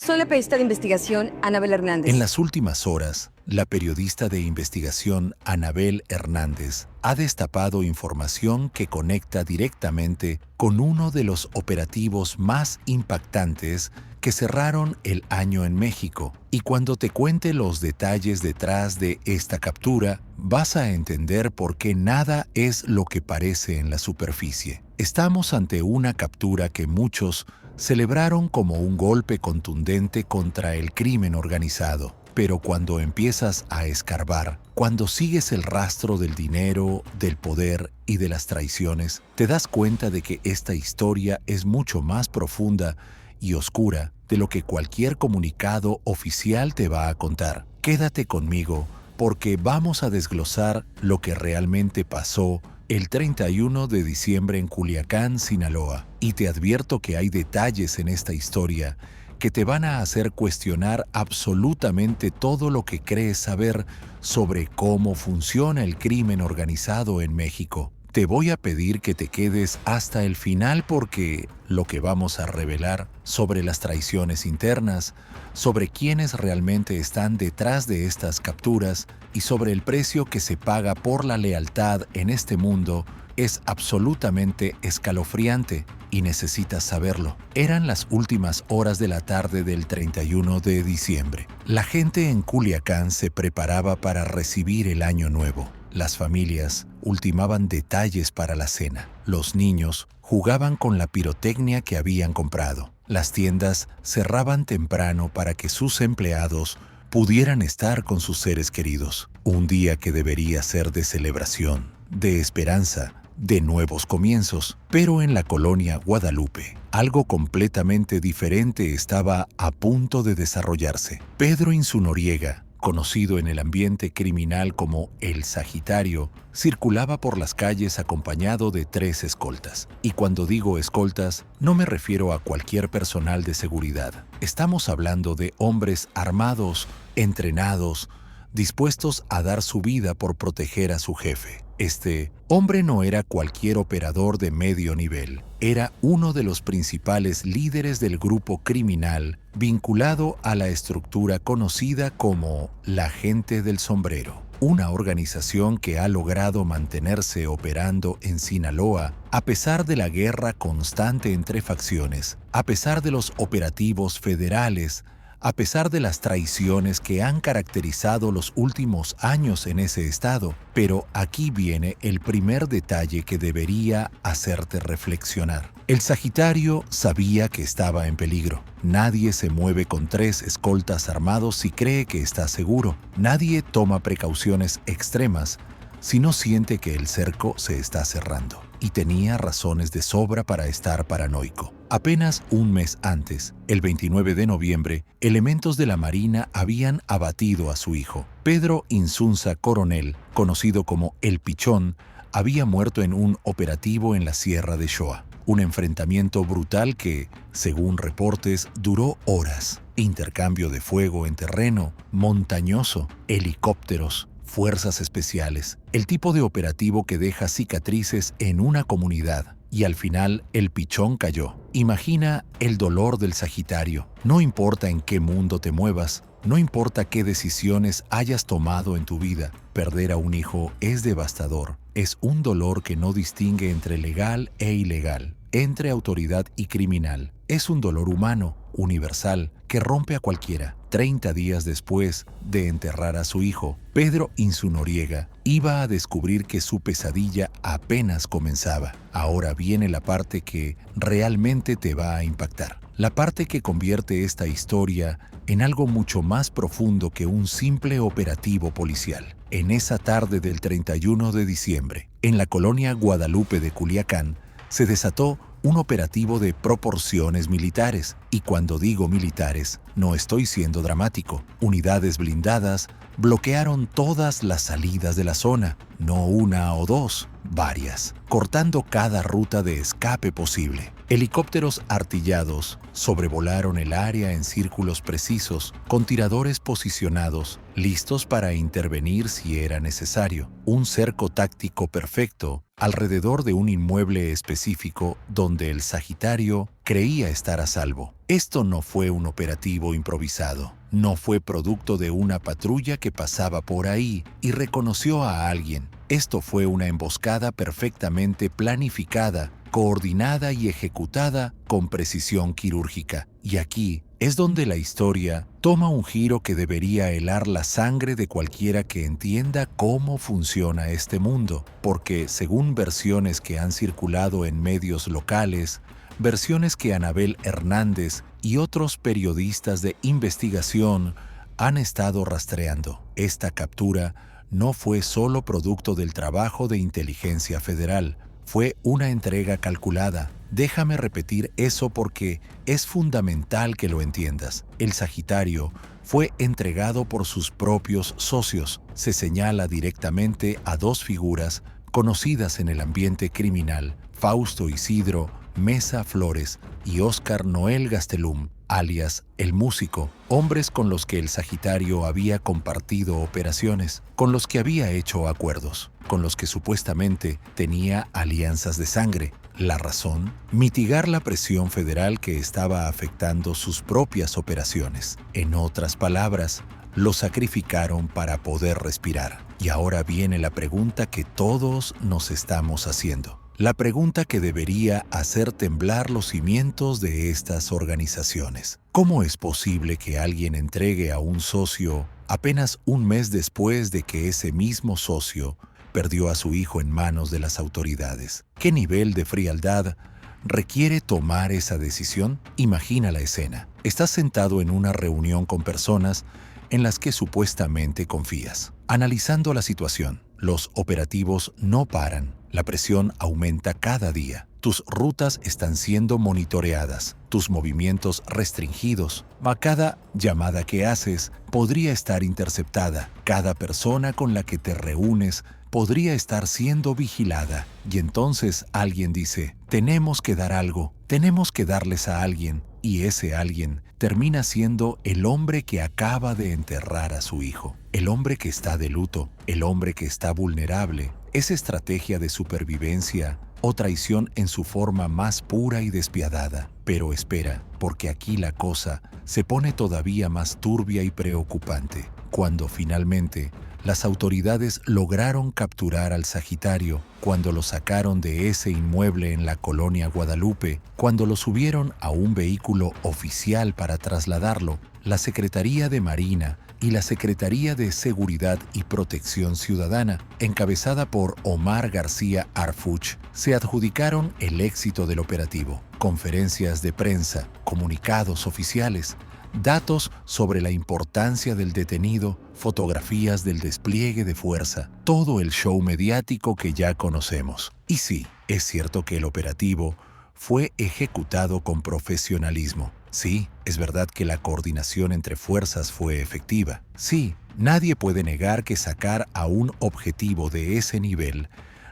Soy la periodista de investigación Anabel Hernández. En las últimas horas, la periodista de investigación Anabel Hernández ha destapado información que conecta directamente con uno de los operativos más impactantes que cerraron el año en México. Y cuando te cuente los detalles detrás de esta captura, vas a entender por qué nada es lo que parece en la superficie. Estamos ante una captura que muchos celebraron como un golpe contundente contra el crimen organizado. Pero cuando empiezas a escarbar, cuando sigues el rastro del dinero, del poder y de las traiciones, te das cuenta de que esta historia es mucho más profunda y oscura de lo que cualquier comunicado oficial te va a contar. Quédate conmigo porque vamos a desglosar lo que realmente pasó el 31 de diciembre en Culiacán, Sinaloa. Y te advierto que hay detalles en esta historia que te van a hacer cuestionar absolutamente todo lo que crees saber sobre cómo funciona el crimen organizado en México. Te voy a pedir que te quedes hasta el final porque lo que vamos a revelar sobre las traiciones internas, sobre quiénes realmente están detrás de estas capturas y sobre el precio que se paga por la lealtad en este mundo es absolutamente escalofriante y necesitas saberlo. Eran las últimas horas de la tarde del 31 de diciembre. La gente en Culiacán se preparaba para recibir el año nuevo. Las familias ultimaban detalles para la cena. Los niños jugaban con la pirotecnia que habían comprado. Las tiendas cerraban temprano para que sus empleados pudieran estar con sus seres queridos. Un día que debería ser de celebración, de esperanza, de nuevos comienzos. Pero en la colonia Guadalupe, algo completamente diferente estaba a punto de desarrollarse. Pedro Insunoriega, conocido en el ambiente criminal como el Sagitario, circulaba por las calles acompañado de 3 escoltas. Y cuando digo escoltas, no me refiero a cualquier personal de seguridad. Estamos hablando de hombres armados, entrenados, dispuestos a dar su vida por proteger a su jefe. Este hombre no era cualquier operador de medio nivel, era uno de los principales líderes del grupo criminal vinculado a la estructura conocida como la Gente del Sombrero, una organización que ha logrado mantenerse operando en Sinaloa a pesar de la guerra constante entre facciones, a pesar de los operativos federales, a pesar de las traiciones que han caracterizado los últimos años en ese estado. Pero aquí viene el primer detalle que debería hacerte reflexionar. El Sagitario sabía que estaba en peligro. Nadie se mueve con 3 escoltas armados si cree que está seguro. Nadie toma precauciones extremas si no siente que el cerco se está cerrando. Y tenía razones de sobra para estar paranoico. Apenas un mes antes, el 29 de noviembre, elementos de la Marina habían abatido a su hijo. Pedro Insunza Coronel, conocido como El Pichón, había muerto en un operativo en la Sierra de Xoa. Un enfrentamiento brutal que, según reportes, duró horas. Intercambio de fuego en terreno, montañoso, helicópteros, fuerzas especiales. El tipo de operativo que deja cicatrices en una comunidad. Y al final, el Pichón cayó. Imagina el dolor del Sagitario. No importa en qué mundo te muevas, no importa qué decisiones hayas tomado en tu vida, perder a un hijo es devastador. Es un dolor que no distingue entre legal e ilegal, entre autoridad y criminal. Es un dolor humano, universal, que rompe a cualquiera. 30 días después de enterrar a su hijo, Pedro Insunoriega iba a descubrir que su pesadilla apenas comenzaba. Ahora viene la parte que realmente te va a impactar. La parte que convierte esta historia en algo mucho más profundo que un simple operativo policial. En esa tarde del 31 de diciembre, en la colonia Guadalupe de Culiacán, se desató un operativo de proporciones militares. Y cuando digo militares, no estoy siendo dramático. Unidades blindadas bloquearon todas las salidas de la zona, no una o 2, varias, cortando cada ruta de escape posible. Helicópteros artillados sobrevolaron el área en círculos precisos, con tiradores posicionados, listos para intervenir si era necesario. Un cerco táctico perfecto alrededor de un inmueble específico donde el Sagitario creía estar a salvo. Esto no fue un operativo improvisado. No fue producto de una patrulla que pasaba por ahí y reconoció a alguien. Esto fue una emboscada perfectamente planificada, coordinada y ejecutada con precisión quirúrgica. Y aquí es donde la historia toma un giro que debería helar la sangre de cualquiera que entienda cómo funciona este mundo, porque según versiones que han circulado en medios locales, versiones que Anabel Hernández y otros periodistas de investigación han estado rastreando, esta captura no fue solo producto del trabajo de inteligencia federal, fue una entrega calculada. Déjame repetir eso porque es fundamental que lo entiendas. El Sagitario fue entregado por sus propios socios. Se señala directamente a dos figuras conocidas en el ambiente criminal, Fausto Isidro Mesa Flores y Óscar Noel Gastelum, alias El Músico, hombres con los que el Sagitario había compartido operaciones, con los que había hecho acuerdos, con los que supuestamente tenía alianzas de sangre. La razón: mitigar la presión federal que estaba afectando sus propias operaciones. En otras palabras, lo sacrificaron para poder respirar. Y ahora viene la pregunta que todos nos estamos haciendo. La pregunta que debería hacer temblar los cimientos de estas organizaciones. ¿Cómo es posible que alguien entregue a un socio apenas un mes después de que ese mismo socio perdió a su hijo en manos de las autoridades? ¿Qué nivel de frialdad requiere tomar esa decisión? Imagina la escena. Estás sentado en una reunión con personas en las que supuestamente confías. Analizando la situación, los operativos no paran. La presión aumenta cada día. Tus rutas están siendo monitoreadas, tus movimientos restringidos. Cada llamada que haces podría estar interceptada. Cada persona con la que te reúnes podría estar siendo vigilada. Y entonces alguien dice, tenemos que dar algo, tenemos que darles a alguien. Y ese alguien termina siendo el hombre que acaba de enterrar a su hijo, el hombre que está de luto, el hombre que está vulnerable. ¿Es estrategia de supervivencia o traición en su forma más pura y despiadada? Pero espera, porque aquí la cosa se pone todavía más turbia y preocupante. Cuando finalmente las autoridades lograron capturar al Sagitario, cuando lo sacaron de ese inmueble en la colonia Guadalupe, cuando lo subieron a un vehículo oficial para trasladarlo, la Secretaría de Marina y la Secretaría de Seguridad y Protección Ciudadana, encabezada por Omar García Arfuch, se adjudicaron el éxito del operativo. Conferencias de prensa, comunicados oficiales, datos sobre la importancia del detenido, fotografías del despliegue de fuerza, todo el show mediático que ya conocemos. Y sí, es cierto que el operativo fue ejecutado con profesionalismo. Sí, es verdad que la coordinación entre fuerzas fue efectiva. Sí, nadie puede negar que sacar a un objetivo de ese nivel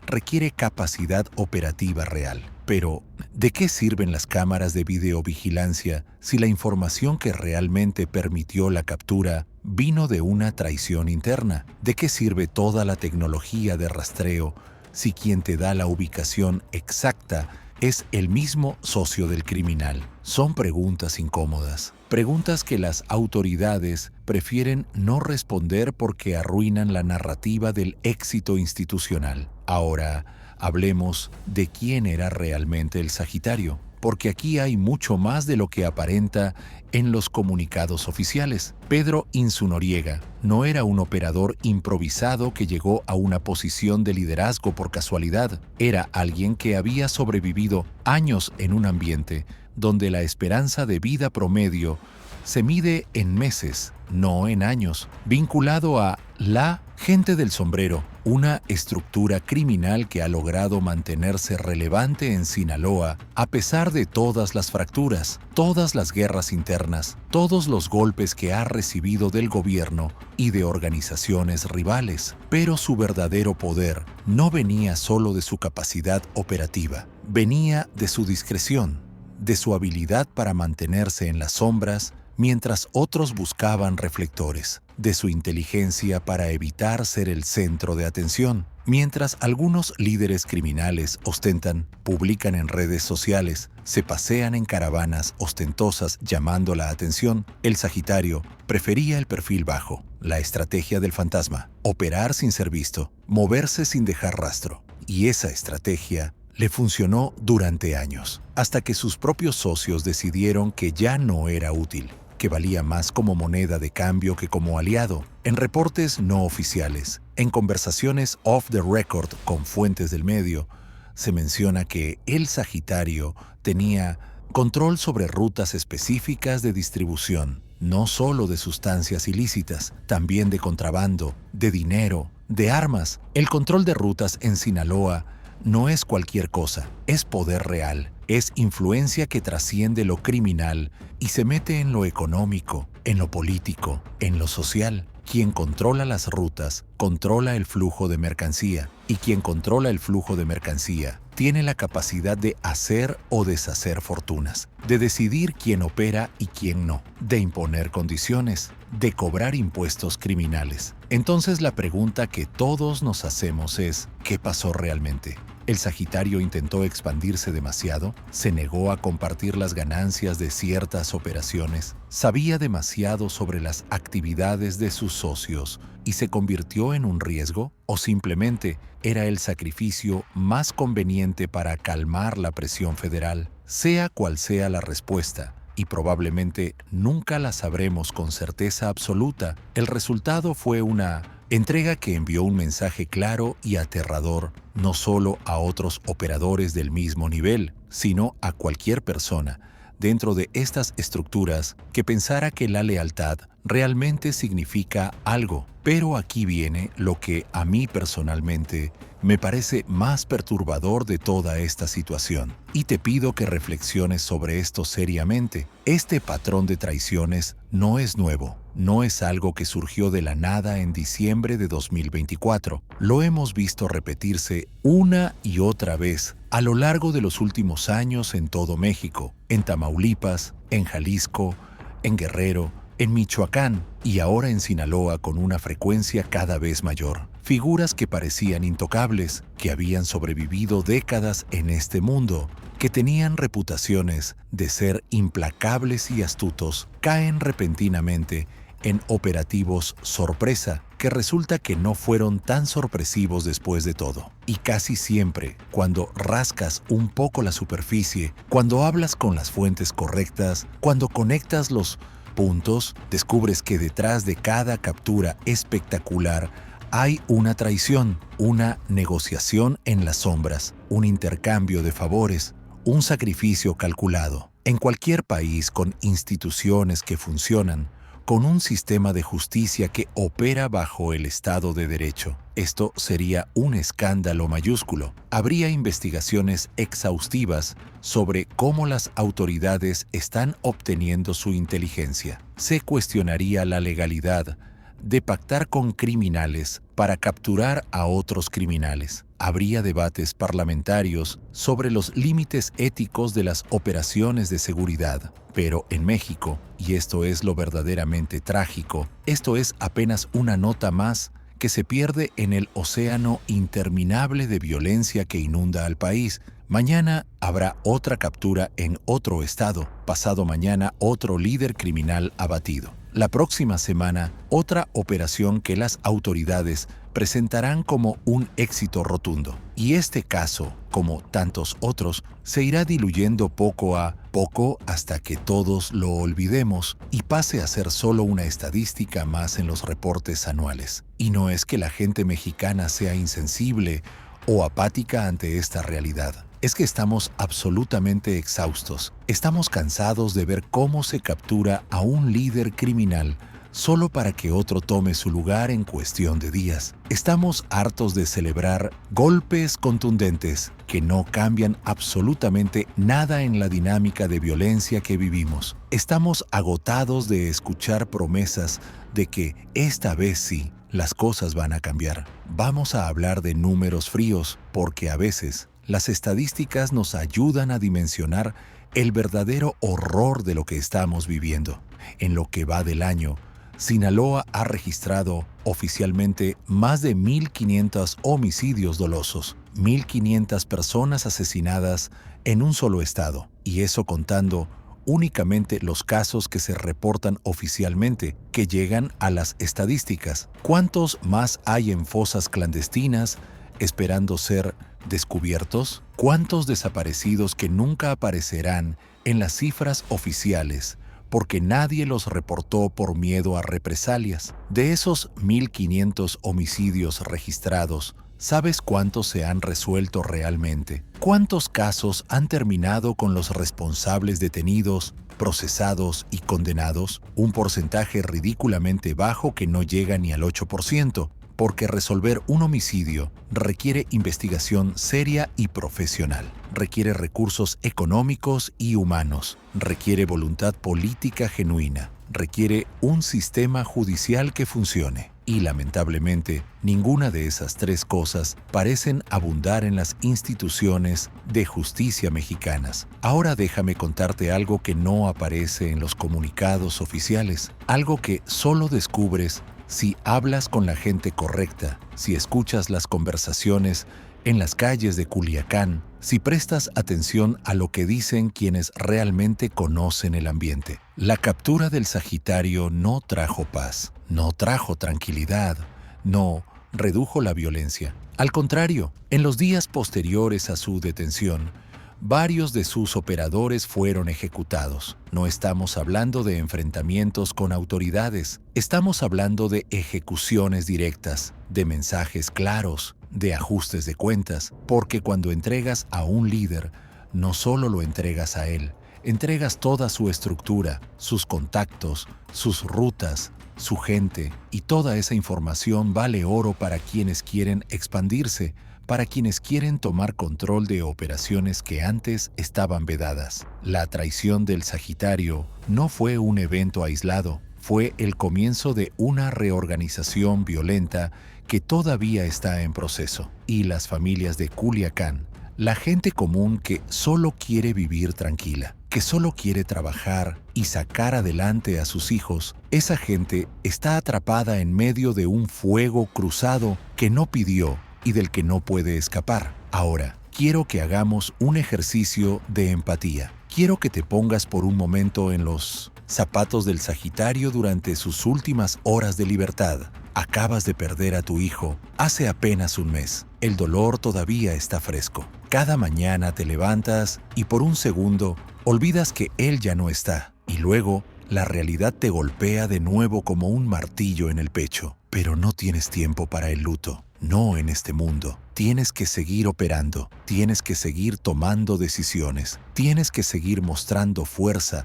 requiere capacidad operativa real. Pero, ¿de qué sirven las cámaras de videovigilancia si la información que realmente permitió la captura vino de una traición interna? ¿De qué sirve toda la tecnología de rastreo si quien te da la ubicación exacta es el mismo socio del criminal? Son preguntas incómodas, preguntas que las autoridades prefieren no responder porque arruinan la narrativa del éxito institucional. Ahora, hablemos de quién era realmente el Sagitario, porque aquí hay mucho más de lo que aparenta en los comunicados oficiales. Pedro Insunoriega no era un operador improvisado que llegó a una posición de liderazgo por casualidad. Era alguien que había sobrevivido años en un ambiente donde la esperanza de vida promedio se mide en meses, no en años, vinculado a la gente del sombrero, una estructura criminal que ha logrado mantenerse relevante en Sinaloa a pesar de todas las fracturas, todas las guerras internas, todos los golpes que ha recibido del gobierno y de organizaciones rivales. Pero su verdadero poder no venía solo de su capacidad operativa, venía de su discreción, de su habilidad para mantenerse en las sombras mientras otros buscaban reflectores, de su inteligencia para evitar ser el centro de atención. Mientras algunos líderes criminales ostentan, publican en redes sociales, se pasean en caravanas ostentosas llamando la atención, el Sagitario prefería el perfil bajo, la estrategia del fantasma, operar sin ser visto, moverse sin dejar rastro. Y esa estrategia le funcionó durante años, hasta que sus propios socios decidieron que ya no era útil, que valía más como moneda de cambio que como aliado. En reportes no oficiales, en conversaciones off the record con fuentes del medio, se menciona que el Sagitario tenía control sobre rutas específicas de distribución, no solo de sustancias ilícitas, también de contrabando, de dinero, de armas. El control de rutas en Sinaloa no es cualquier cosa, es poder real, es influencia que trasciende lo criminal y se mete en lo económico, en lo político, en lo social. Quien controla las rutas, controla el flujo de mercancía, y quien controla el flujo de mercancía tiene la capacidad de hacer o deshacer fortunas, de decidir quién opera y quién no, de imponer condiciones, de cobrar impuestos criminales. Entonces la pregunta que todos nos hacemos es, ¿qué pasó realmente? ¿El Sagitario intentó expandirse demasiado? ¿Se negó a compartir las ganancias de ciertas operaciones? ¿Sabía demasiado sobre las actividades de sus socios y se convirtió en un riesgo? ¿O simplemente era el sacrificio más conveniente para calmar la presión federal? Sea cual sea la respuesta, y probablemente nunca la sabremos con certeza absoluta, el resultado fue una entrega que envió un mensaje claro y aterrador, no solo a otros operadores del mismo nivel, sino a cualquier persona dentro de estas estructuras que pensara que la lealtad realmente significa algo. Pero aquí viene lo que a mí personalmente me parece más perturbador de toda esta situación, y te pido que reflexiones sobre esto seriamente. Este patrón de traiciones no es nuevo, no es algo que surgió de la nada en diciembre de 2024. Lo hemos visto repetirse una y otra vez a lo largo de los últimos años en todo México, en Tamaulipas, en Jalisco, en Guerrero, en Michoacán y ahora en Sinaloa con una frecuencia cada vez mayor. Figuras que parecían intocables, que habían sobrevivido décadas en este mundo, que tenían reputaciones de ser implacables y astutos, caen repentinamente en operativos sorpresa, que resulta que no fueron tan sorpresivos después de todo. Y casi siempre, cuando rascas un poco la superficie, cuando hablas con las fuentes correctas, cuando conectas los puntos, descubres que detrás de cada captura espectacular hay una traición, una negociación en las sombras, un intercambio de favores, un sacrificio calculado. En cualquier país con instituciones que funcionan, con un sistema de justicia que opera bajo el Estado de Derecho, esto sería un escándalo mayúsculo. Habría investigaciones exhaustivas sobre cómo las autoridades están obteniendo su inteligencia. Se cuestionaría la legalidad de pactar con criminales para capturar a otros criminales. Habría debates parlamentarios sobre los límites éticos de las operaciones de seguridad. Pero en México, y esto es lo verdaderamente trágico, esto es apenas una nota más que se pierde en el océano interminable de violencia que inunda al país. Mañana habrá otra captura en otro estado, pasado mañana otro líder criminal abatido. La próxima semana, otra operación que las autoridades presentarán como un éxito rotundo. Y este caso, como tantos otros, se irá diluyendo poco a poco hasta que todos lo olvidemos y pase a ser solo una estadística más en los reportes anuales. Y no es que la gente mexicana sea insensible o apática ante esta realidad. Es que estamos absolutamente exhaustos. Estamos cansados de ver cómo se captura a un líder criminal solo para que otro tome su lugar en cuestión de días. Estamos hartos de celebrar golpes contundentes que no cambian absolutamente nada en la dinámica de violencia que vivimos. Estamos agotados de escuchar promesas de que esta vez sí, las cosas van a cambiar. Vamos a hablar de números fríos porque a veces las estadísticas nos ayudan a dimensionar el verdadero horror de lo que estamos viviendo. En lo que va del año, Sinaloa ha registrado oficialmente más de 1.500 homicidios dolosos, 1.500 personas asesinadas en un solo estado, y eso contando únicamente los casos que se reportan oficialmente, que llegan a las estadísticas. ¿Cuántos más hay en fosas clandestinas esperando ser descubiertos? ¿Cuántos desaparecidos que nunca aparecerán en las cifras oficiales porque nadie los reportó por miedo a represalias? De esos 1.500 homicidios registrados, ¿sabes cuántos se han resuelto realmente? ¿Cuántos casos han terminado con los responsables detenidos, procesados y condenados? Un porcentaje ridículamente bajo que no llega ni al 8%, porque resolver un homicidio requiere investigación seria y profesional, requiere recursos económicos y humanos, requiere voluntad política genuina, requiere un sistema judicial que funcione. Y lamentablemente, ninguna de esas tres cosas parecen abundar en las instituciones de justicia mexicanas. Ahora déjame contarte algo que no aparece en los comunicados oficiales, algo que solo descubres si hablas con la gente correcta, si escuchas las conversaciones en las calles de Culiacán, si prestas atención a lo que dicen quienes realmente conocen el ambiente. La captura del Sagitario no trajo paz, no trajo tranquilidad, no redujo la violencia. Al contrario, en los días posteriores a su detención, varios de sus operadores fueron ejecutados. No estamos hablando de enfrentamientos con autoridades, estamos hablando de ejecuciones directas, de mensajes claros, de ajustes de cuentas, porque cuando entregas a un líder, no solo lo entregas a él, entregas toda su estructura, sus contactos, sus rutas, su gente, y toda esa información vale oro para quienes quieren expandirse, para quienes quieren tomar control de operaciones que antes estaban vedadas. La traición del Sagitario no fue un evento aislado, fue el comienzo de una reorganización violenta que todavía está en proceso. Y las familias de Culiacán, la gente común que solo quiere vivir tranquila, que solo quiere trabajar y sacar adelante a sus hijos, esa gente está atrapada en medio de un fuego cruzado que no pidió y del que no puede escapar. Ahora, quiero que hagamos un ejercicio de empatía. Quiero que te pongas por un momento en los zapatos del Sagitario durante sus últimas horas de libertad. Acabas de perder a tu hijo hace apenas un mes. El dolor todavía está fresco. Cada mañana te levantas y por un segundo olvidas que él ya no está. Y luego la realidad te golpea de nuevo como un martillo en el pecho. Pero no tienes tiempo para el luto. No en este mundo. Tienes que seguir operando. Tienes que seguir tomando decisiones. Tienes que seguir mostrando fuerza,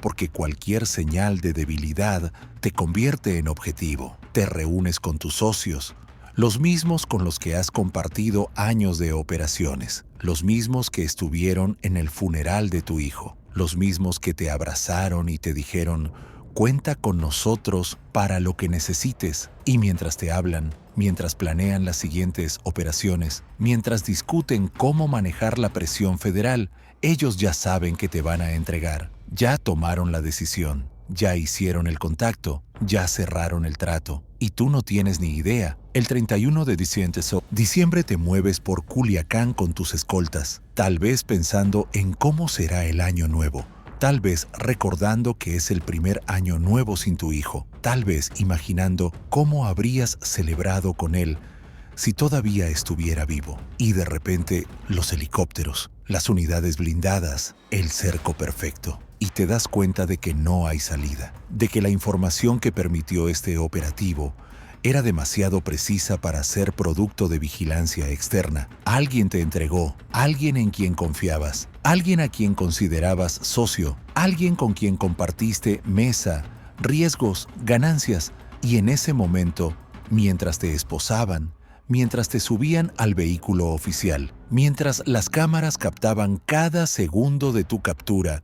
porque cualquier señal de debilidad te convierte en objetivo. Te reúnes con tus socios, los mismos con los que has compartido años de operaciones, los mismos que estuvieron en el funeral de tu hijo, los mismos que te abrazaron y te dijeron: cuenta con nosotros para lo que necesites. Y mientras te hablan, mientras planean las siguientes operaciones, mientras discuten cómo manejar la presión federal, ellos ya saben que te van a entregar. Ya tomaron la decisión, ya hicieron el contacto, ya cerraron el trato. Y tú no tienes ni idea. El 31 de diciembre te mueves por Culiacán con tus escoltas, tal vez pensando en cómo será el año nuevo. Tal vez recordando que es el primer año nuevo sin tu hijo. Tal vez imaginando cómo habrías celebrado con él si todavía estuviera vivo. Y de repente, los helicópteros, las unidades blindadas, el cerco perfecto. Y te das cuenta de que no hay salida, de que la información que permitió este operativo era demasiado precisa para ser producto de vigilancia externa. Alguien te entregó, alguien en quien confiabas, alguien a quien considerabas socio, alguien con quien compartiste mesa, riesgos, ganancias, y en ese momento, mientras te esposaban, mientras te subían al vehículo oficial, mientras las cámaras captaban cada segundo de tu captura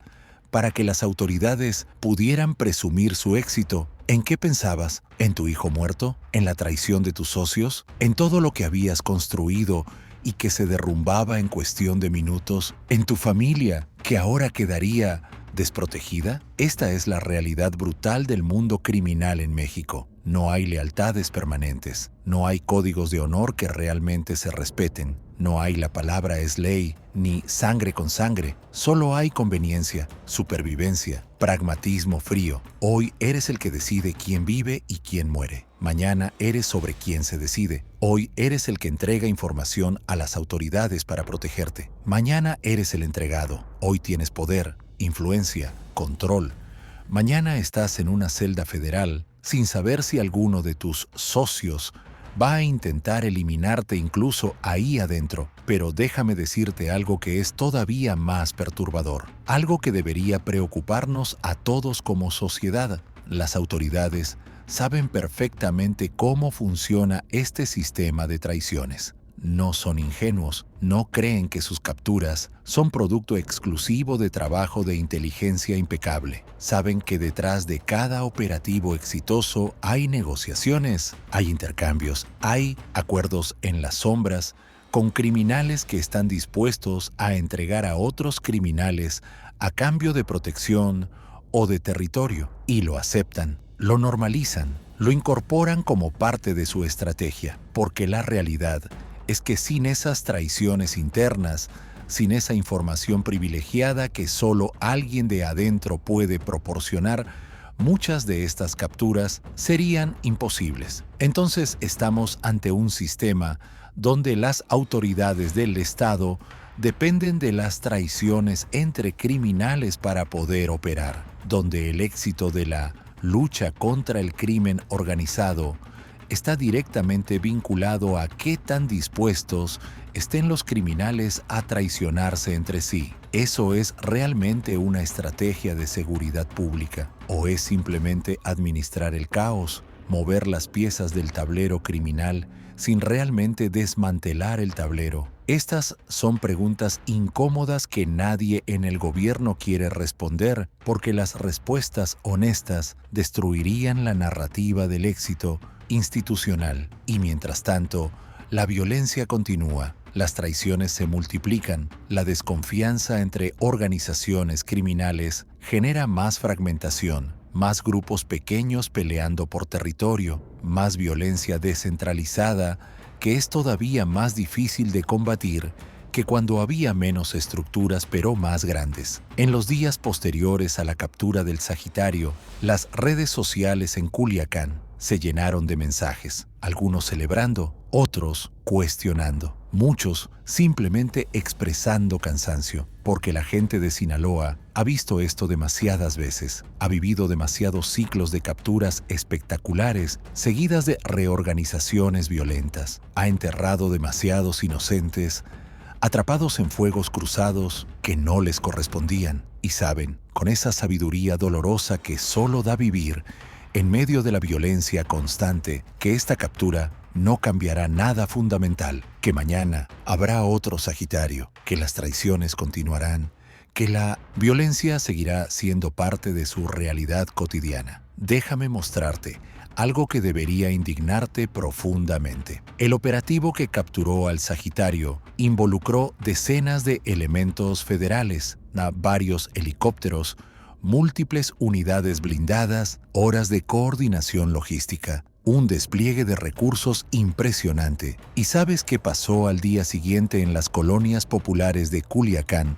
para que las autoridades pudieran presumir su éxito, ¿en qué pensabas? ¿En tu hijo muerto? ¿En la traición de tus socios? ¿En todo lo que habías construido y que se derrumbaba en cuestión de minutos? ¿En tu familia, que ahora quedaría desprotegida? Esta es la realidad brutal del mundo criminal en México. No hay lealtades permanentes, no hay códigos de honor que realmente se respeten, no hay la palabra es ley, ni sangre con sangre, solo hay conveniencia, supervivencia, pragmatismo frío. Hoy eres el que decide quién vive y quién muere. Mañana eres sobre quién se decide. Hoy eres el que entrega información a las autoridades para protegerte. Mañana eres el entregado. Hoy tienes poder, influencia, control. Mañana estás en una celda federal sin saber si alguno de tus socios va a intentar eliminarte incluso ahí adentro. Pero déjame decirte algo que es todavía más perturbador, algo que debería preocuparnos a todos como sociedad. Las autoridades saben perfectamente cómo funciona este sistema de traiciones. No son ingenuos, no creen que sus capturas son producto exclusivo de trabajo de inteligencia impecable. Saben que detrás de cada operativo exitoso hay negociaciones, hay intercambios, hay acuerdos en las sombras con criminales que están dispuestos a entregar a otros criminales a cambio de protección o de territorio, y lo aceptan, lo normalizan, lo incorporan como parte de su estrategia, porque la realidad es que sin esas traiciones internas, sin esa información privilegiada que solo alguien de adentro puede proporcionar, muchas de estas capturas serían imposibles. Entonces estamos ante un sistema donde las autoridades del Estado dependen de las traiciones entre criminales para poder operar, donde el éxito de la lucha contra el crimen organizado está directamente vinculado a qué tan dispuestos estén los criminales a traicionarse entre sí. ¿Eso es realmente una estrategia de seguridad pública? ¿O es simplemente administrar el caos, mover las piezas del tablero criminal sin realmente desmantelar el tablero? Estas son preguntas incómodas que nadie en el gobierno quiere responder, porque las respuestas honestas destruirían la narrativa del éxito institucional. Y mientras tanto, la violencia continúa, las traiciones se multiplican, la desconfianza entre organizaciones criminales genera más fragmentación, más grupos pequeños peleando por territorio, más violencia descentralizada que es todavía más difícil de combatir que cuando había menos estructuras pero más grandes. En los días posteriores a la captura del Sagitario, las redes sociales en Culiacán se llenaron de mensajes, algunos celebrando, otros cuestionando, muchos simplemente expresando cansancio, porque la gente de Sinaloa ha visto esto demasiadas veces, ha vivido demasiados ciclos de capturas espectaculares seguidas de reorganizaciones violentas, ha enterrado demasiados inocentes, atrapados en fuegos cruzados que no les correspondían, y saben, con esa sabiduría dolorosa que solo da vivir en medio de la violencia constante, que esta captura no cambiará nada fundamental, que mañana habrá otro Sagitario, que las traiciones continuarán, que la violencia seguirá siendo parte de su realidad cotidiana. Déjame mostrarte algo que debería indignarte profundamente. El operativo que capturó al Sagitario involucró decenas de elementos federales, varios helicópteros, múltiples unidades blindadas, horas de coordinación logística, un despliegue de recursos impresionante. ¿Y sabes qué pasó al día siguiente en las colonias populares de Culiacán,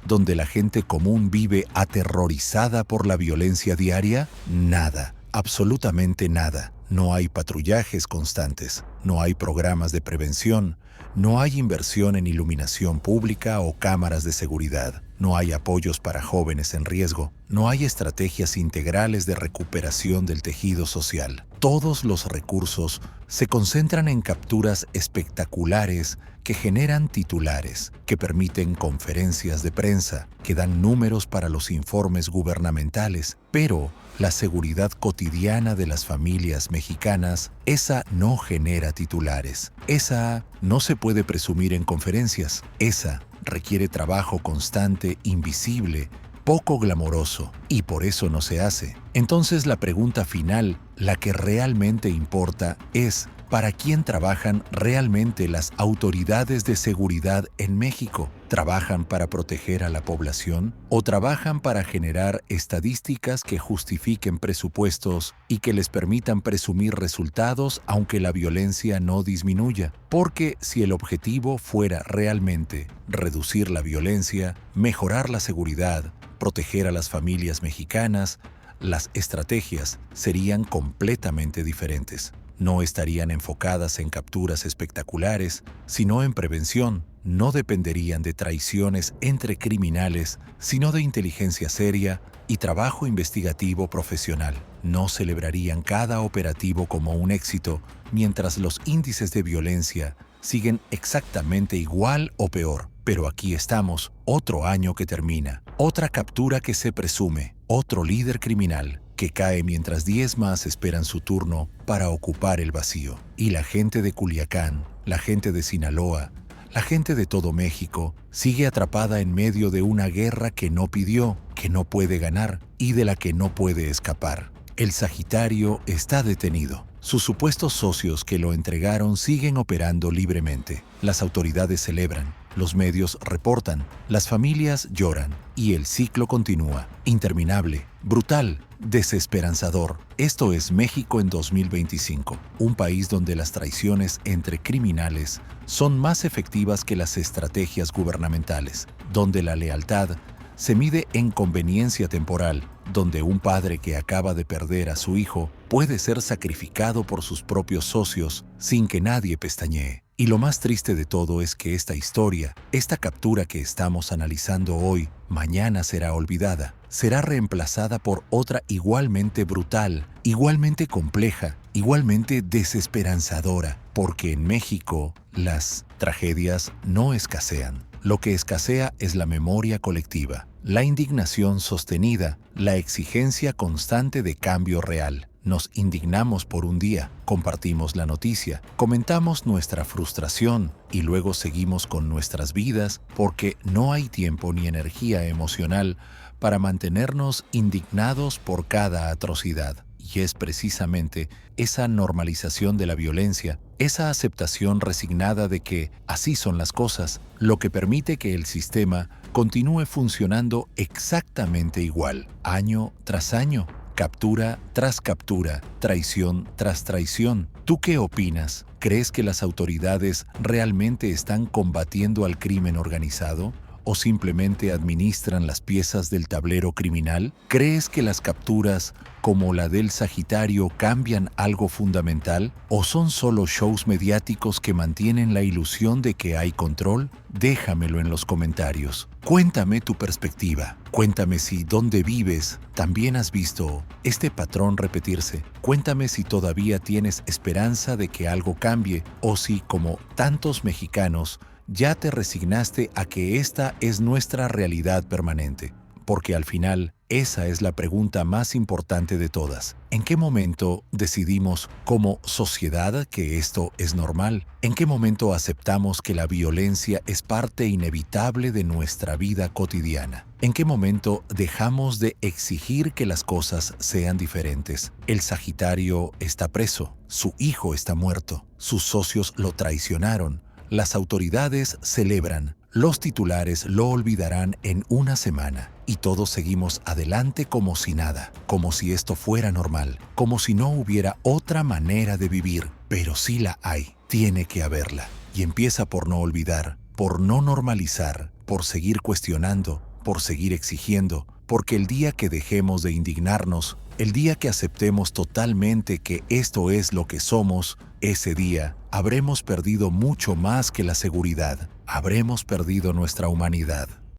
donde la gente común vive aterrorizada por la violencia diaria? Nada, absolutamente nada. No hay patrullajes constantes, no hay programas de prevención, no hay inversión en iluminación pública o cámaras de seguridad. no hay apoyos para jóvenes en riesgo, no hay estrategias integrales de recuperación del tejido social. Todos los recursos se concentran en capturas espectaculares que generan titulares, que permiten conferencias de prensa, que dan números para los informes gubernamentales, pero la seguridad cotidiana de las familias mexicanas, esa no genera titulares. Esa no se puede presumir en conferencias. Esa requiere trabajo constante, invisible, poco glamoroso, y por eso no se hace. Entonces la pregunta final, la que realmente importa, es ¿para quién trabajan realmente las autoridades de seguridad en México? ¿Trabajan para proteger a la población o trabajan para generar estadísticas que justifiquen presupuestos y que les permitan presumir resultados aunque la violencia no disminuya? Porque si el objetivo fuera realmente reducir la violencia, mejorar la seguridad, proteger a las familias mexicanas, las estrategias serían completamente diferentes. No estarían enfocadas en capturas espectaculares, sino en prevención. No dependerían de traiciones entre criminales, sino de inteligencia seria y trabajo investigativo profesional. No celebrarían cada operativo como un éxito, mientras los índices de violencia siguen exactamente igual o peor. Pero aquí estamos, otro año que termina, otra captura que se presume, otro líder criminal que cae mientras 10 más esperan su turno para ocupar el vacío. Y la gente de Culiacán, la gente de Sinaloa, la gente de todo México sigue atrapada en medio de una guerra que no pidió, que no puede ganar y de la que no puede escapar. El Sagitario está detenido. Sus supuestos socios que lo entregaron siguen operando libremente. Las autoridades celebran, los medios reportan, las familias lloran y el ciclo continúa. Interminable, brutal, desesperanzador. Esto es México en 2025, un país donde las traiciones entre criminales son más efectivas que las estrategias gubernamentales, donde la lealtad se mide en conveniencia temporal, donde un padre que acaba de perder a su hijo puede ser sacrificado por sus propios socios sin que nadie pestañee. Y lo más triste de todo es que esta historia, esta captura que estamos analizando hoy, mañana será olvidada, será reemplazada por otra igualmente brutal, igualmente compleja, igualmente desesperanzadora, porque en México las tragedias no escasean. Lo que escasea es la memoria colectiva, la indignación sostenida, la exigencia constante de cambio real. Nos indignamos por un día, compartimos la noticia, comentamos nuestra frustración y luego seguimos con nuestras vidas porque no hay tiempo ni energía emocional para mantenernos indignados por cada atrocidad. Y es precisamente esa normalización de la violencia, esa aceptación resignada de que así son las cosas, lo que permite que el sistema continúe funcionando exactamente igual, año tras año, captura tras captura, traición tras traición. ¿Tú qué opinas? ¿Crees que las autoridades realmente están combatiendo al crimen organizado? ¿O simplemente administran las piezas del tablero criminal? ¿Crees que las capturas, como la del Sagitario, cambian algo fundamental? ¿O son solo shows mediáticos que mantienen la ilusión de que hay control? Déjamelo en los comentarios. Cuéntame tu perspectiva. Cuéntame si donde vives también has visto este patrón repetirse. Cuéntame si todavía tienes esperanza de que algo cambie o si, como tantos mexicanos, ya te resignaste a que esta es nuestra realidad permanente. Porque al final, esa es la pregunta más importante de todas. ¿En qué momento decidimos como sociedad que esto es normal? ¿En qué momento aceptamos que la violencia es parte inevitable de nuestra vida cotidiana? ¿En qué momento dejamos de exigir que las cosas sean diferentes? El Sagitario está preso, su hijo está muerto, sus socios lo traicionaron. Las autoridades celebran, los titulares lo olvidarán en una semana y todos seguimos adelante como si nada, como si esto fuera normal, como si no hubiera otra manera de vivir, pero sí la hay, tiene que haberla. Y empieza por no olvidar, por no normalizar, por seguir cuestionando, por seguir exigiendo, porque el día que dejemos de indignarnos, el día que aceptemos totalmente que esto es lo que somos, ese día habremos perdido mucho más que la seguridad, habremos perdido nuestra humanidad.